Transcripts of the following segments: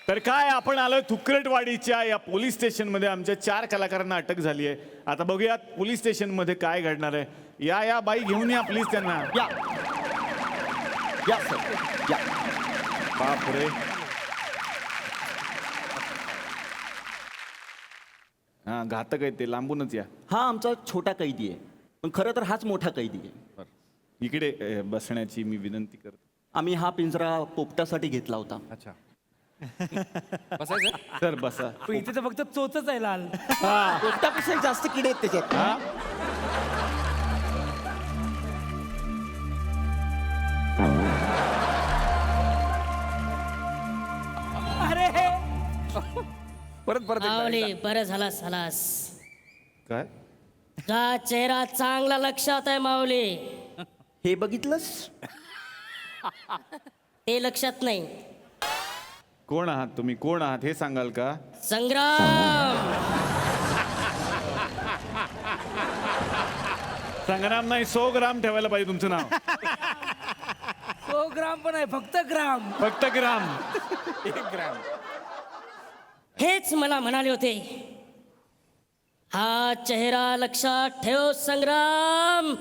तर काय आपण आलोय थुकरटवाडीच्या या पोलीस स्टेशनमध्ये आमच्या 4 कलाकारांना अटक झाली आहे. आता बघूया पोलीस स्टेशनमध्ये काय घडणार आहे. या बाई घेऊन या प्लीज त्यांना. या सर या. बापरे. हा घातक आहे ते, लांबूनच या. हा आमचा छोटा कैदी आहे, पण खरं तर हाच मोठा कैदी आहे. इकडे बसण्याची मी विनंती करतो. आम्ही हा पिंजरा पोपटासाठी घेतला होता. अच्छा. बसायचं सर बसा. पण इथे तर फक्त चोचच आहे लाल. पोपटापेक्षा जास्त किडे आहेत त्याच्यात. अरे परत परत एकदा, आवली एकदा. बरं झालास झालास. काय का चेहरा चांगला लक्षात आहे माऊली. हे बघितलंस? ते लक्षात नाही. कोण आहात तुम्ही, कोण आहात हे सांगाल का? संग्राम. संग्राम नाही, 100 ग्राम ठेवायला पाहिजे तुमचं नाव. 100 ग्राम पण आहे, फक्त ग्राम. फक्त ग्राम. 1 ग्राम. हेच मला म्हणाले होते. हा चेहरा लक्षात ठेव संग्राम.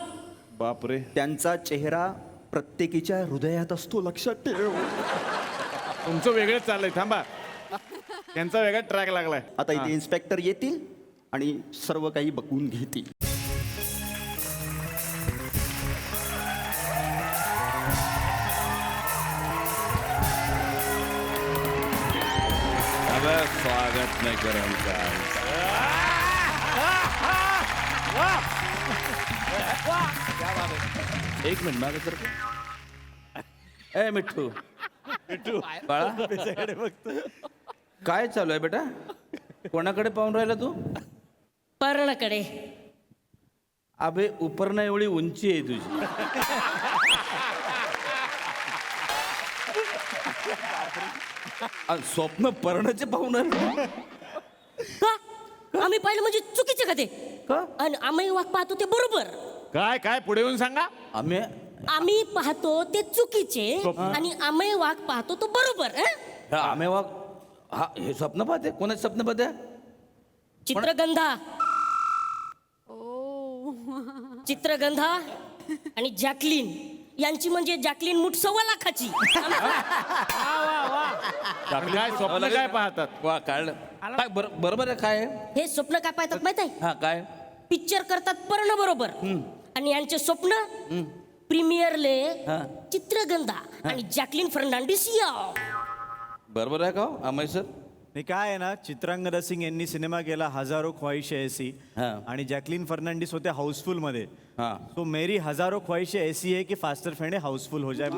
बापरे. त्यांचा चेहरा प्रत्येकीच्या हृदयात असतो, लक्षात ठेव. तुमचं वेगळंच चाललंय, थांबा. त्यांचा वेगळा ट्रॅक लागलाय. आता इथे इन्स्पेक्टर येतील आणि सर्व काही बघून घेतील. स्वागत नाही करत. एक मिनिट मागे सर. ए मिठ्ठू, बाळा काय चालू आहे बेटा? कोणाकडे पाहून राहिला तू? पर्णकडे. अबे उपरणं एवढी उंची आहे तुझी. स्वप्न पर्णाचे पाहून राहिलं का आम्ही पाहिलं म्हणजे चुकीचे का ते? का? आणि आम्ही वाघ पाहतो ते बरोबर. काय काय पुढे येऊन सांगा. आम्ही आम्ही पाहतो ते चुकीचे आणि आम्ही वाघ पाहतो तो बरोबर. हं? आम्ही वाघ. हा हे स्वप्न पाहते? कोणाचे स्वप्न पाहते? चित्रगंधा. चित्रगंधा आणि जॅकलीन यांची म्हणजे जॅकलीन मूठ 1.25 लाखाची. काय स्वप्न काय पाहतात? वा काढलं. काय बरोबर आहे. काय आहे? हे स्वप्न काय पाहतात माहित आहे? हा काय? पिक्चर करतात पर्ण बरोबर आणि यांचे स्वप्न प्रीमियरले हा. चित्रगंधा आणि जॅकलीन फर्नांडिस या. बरोबर आहे का हो अमय सर? नाही काय आहे ना, चित्रांगदा सिंग यांनी सिनेमा केला हजारो ख्वाहिशे ऐसी, हा. आणि जॅकलीन फर्नांडिस होते हाऊसफुल मध्ये. हा. तो मेरी हजारो ख्वाहिशे ऐसी है कि फास्टर फ्रेंड हाऊसफुल हो जाए.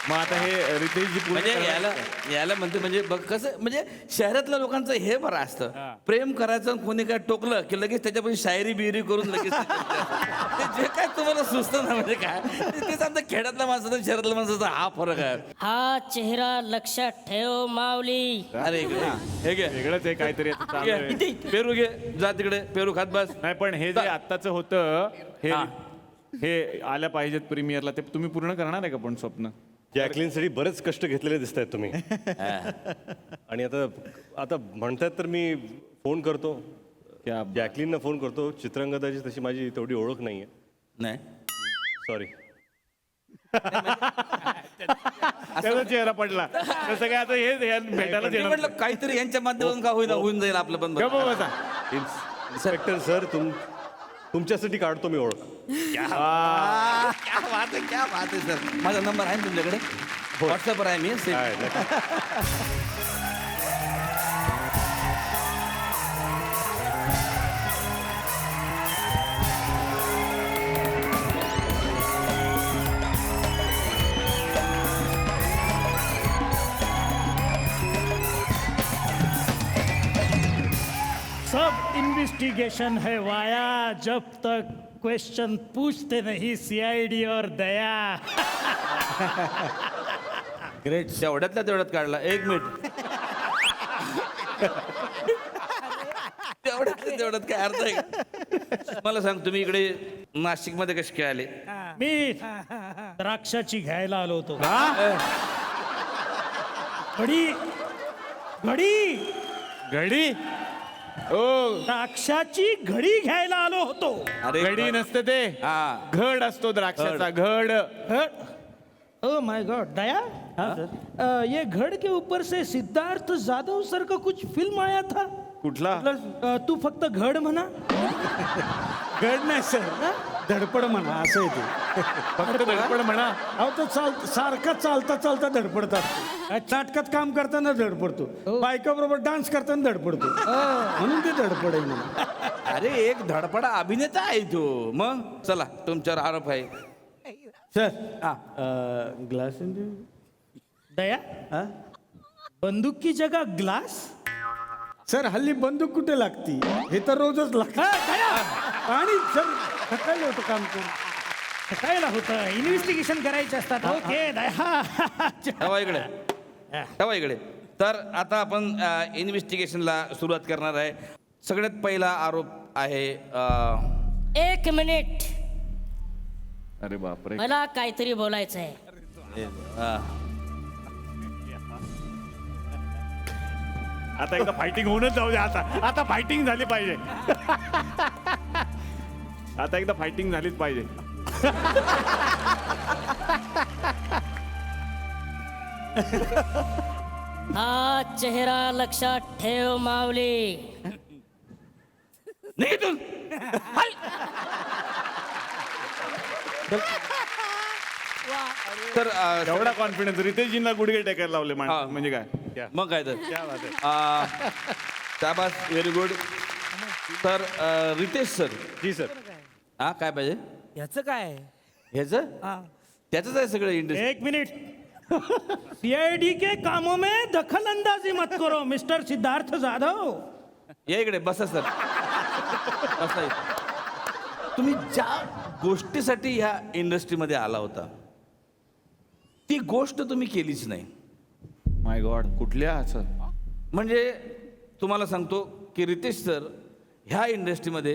मग आता हे रितेशजी म्हणजे पूर्ण याला म्हणते म्हणजे बघ कसं म्हणजे शहरातल्या लोकांचं हे बरं असतं. प्रेम करायचं आणि कोणी काय टोकलं की लगेच त्याच्यापाशी शायरी बिरी करून लगेच ते जे काय तुम्हाला सुचतं ना म्हणजे काय तेच आमच्या खेड्यातल्या माणसाचा शहरातल्या माणसाचा हा फरक आहे. हा चेहरा लक्षात ठेव माऊली. अरे इकडे हे घे. वेगळंच आहे काहीतरी आता चालू आहे. घे. पेरू घे. जा तिकडे पेरू खात बस. नाही पण हे जे आत्ताचं होतं हा. हे आल्या पाहिजेत प्रीमियरला, ते तुम्ही पूर्ण करणार आहे का पण स्वप्न? जॅकलिनसाठी बरेच कष्ट घेतलेले दिसत आहेत तुम्ही. आणि आता आता म्हणतायत तर मी फोन करतो, क्या जॅकलिनला फोन करतो. चित्रांगदाची तशी माझी तेवढी ओळख नाही आहे. नाही सॉरी. त्याचा चेहरा पडला तसं काय आता हे भेटायला मी म्हटलं काहीतरी यांच्या माध्यमातून का होईना होऊन जाईल आपलं पण बरं. बसा. इन्स्पेक्टर सर तुमच्यासाठी काढतो मी ओळख. क्या बात आहे सर. माझा नंबर आहे ना तुमच्याकडे? व्हॉट्सअपवर आहे मी. काय नक्की. सब इन्वेस्टिगेशन है वाया जब तक क्वेश्चन पूछते नहीं सीआईडी और दया. ग्रेट. तेवढ्यातल्या तेवढ्यात काढला. 1 मिनिट. तेवढ्यात काय अर्थ आहे का? मला सांग तुम्ही इकडे नाशिक मध्ये कसे काय आले? मी द्राक्षाची घ्यायला आलो होतो. घडी घडी घडी ओ द्राक्षाची घडी घ्यायला आलो होतो. घडी नसते ते हा. घड असतो द्राक्षाचा घड. ओ माय गॉड दया. हाँ सर. ये घड़ के ऊपर से सिद्धार्थ जाधव सर का कुछ फिल्म आया था. कुठला तू फक्त घड म्हणा. घड नाही सर, धडपड म्हणा असं आहे ते. फक्त धडपड म्हणा. अहो तो सारखा चालता चालता धडपडतात. नाटकात काम करताना धडपडतो, बायका बरोबर डान्स करताना धडपडतो, म्हणून ते धडपड आहे म्हणून. अरे एक धडपडा अभिनेता आहे तो. मग चला तुमच्यावर आरोप आहे. सर हा. ग्लास दया बंदूक की जगह ग्लास. सर हल्ली बंदूक कुठे लागती, हे तर रोजच लागतं. आणि सर सकाळी होतं काम करून. काय होतं इन्व्हेस्टिगेशन करायचे असतात. ओके दया. ठेवा इकडे, ठेवा इकडे. तर आता आपण इन्व्हेस्टिगेशनला सुरुवात करणार आहे. सगळ्यात पहिला आरोप आहे 1 मिनिट, अरे बापरे. मला काहीतरी बोलायचं आहे. आता एकदा फायटिंग होऊनच जाऊ दे. आता फायटिंग झाली पाहिजे. आता एकदा फायटिंग झालीच पाहिजे. हा चेहरा लक्षात ठेव माऊली. नाही इथून. तर एवढा कॉन्फिडन्स रितेशजींना गुडघे टेकायला लावले हा. म्हणजे काय. मग काय तर शाबास, व्हेरी गुड. तर रितेश सर. जी सर. हा काय पाहिजे याचं काय? ह्याचं हा. त्याचंच आहे सगळं इंडस्ट्री. एक मिनिट. सीआईडी के कामों में दखल अंदाजी मत करो मिस्टर सिद्धार्थ जाधव. या इकडे बसा सर. बसा इथे. तुम्ही ज्या गोष्टीसाठी ह्या इंडस्ट्रीमध्ये आला होता ती गोष्ट तुम्ही केलीच नाही. माय गॉड. कुठल्या असं म्हणजे तुम्हाला सांगतो की रितेश सर ह्या इंडस्ट्रीमध्ये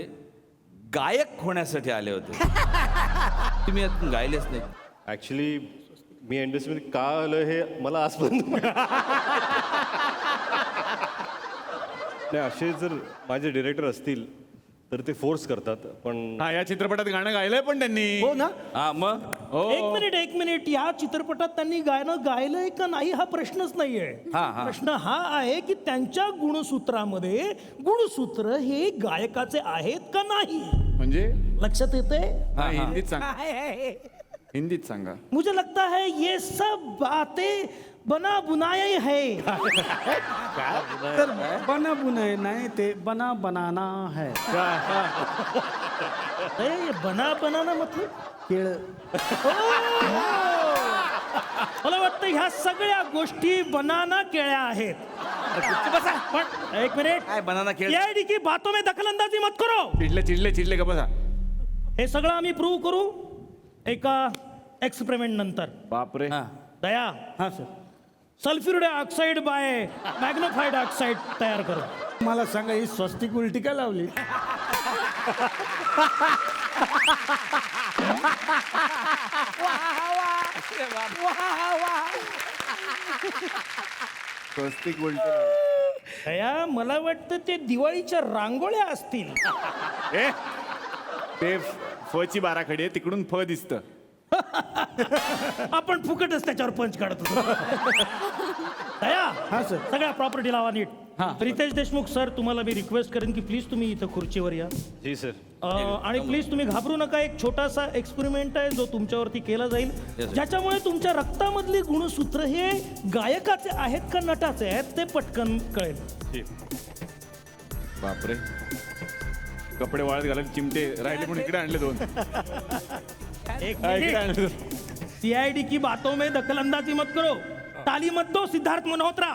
गायक होण्यासाठी आले होते. तुम्ही यात गायलेच नाही. ॲक्च्युली मी इंडस्ट्रीमध्ये का आलं हे मला आजपर्यंत नाही. असे जर माझे डिरेक्टर असतील तर ते फोर्स करतात, पण हा या चित्रपटात गाणं गायलंय पण त्यांनी. हो ना. हा मग एक मिनिट. या चित्रपटात त्यांनी गाणं गायलंय का नाही हा प्रश्नच नाहीये. हा. प्रश्न हा आहे की त्यांच्या गुणसूत्रामध्ये गुणसूत्र हे गायकाचे आहेत का नाही. म्हणजे लक्षात येते. नाही, हिंदीत सांगा. काय आहे? हिंदीत सांगा. मुझे लगता है ये सब बातें बना बुनाई है. तर बना बुनाय नाही, ते बना बनाना है. ये बना बनाना मतलब केळ. मला वाटतं ह्या सगळ्या गोष्टी बनाना केळ्या आहेत. पण एक मिनिट. काय बनाना खेळ. सीआईडी की बातों में दखलंदाजी मत करो. चिडले का बसा. हे सगळं आम्ही प्रूव्ह करू एका एक्सपेरिमेंट नंतर. बापरे. हा. दया हा sir. Sulphuric oxide by magnified oxide तयार करू. मला सांगा ही स्वस्तिक उलटी का लावली. स्वस्तिक बोलतो. दया मला वाटतं ते दिवाळीच्या रांगोळ्या असतील. ए ते फची बाराखडी आहे, तिकडून फ दिसतं. आपण फुकटच त्याच्यावर पंच काढत होतो. दया हा सर. सगळ्या प्रॉपर्टी लावा नीट. रितेश देशमुख सर तुम्हाला मी रिक्वेस्ट करेन की प्लीज तुम्ही इथं खुर्चीवर या. जी सर. आणि प्लीज तुम्ही घाबरू नका. एक छोटासा एक्सपेरिमेंट आहे जो तुमच्यावरती केला जाईल, ज्याच्यामुळे तुमच्या रक्तामधली गुणसूत्र हे गायकाचे आहेत का नटाचे आहेत ते पटकन कळेल. बापरे. कपडे वाळत घालायला चिमटे राहिले म्हणून इकडे आणले 2. इकडे आणले 2. सीआईडी की बातों में दखलंदाजी मत करो. ताली मत दो सिद्धार्थ मल्होत्रा.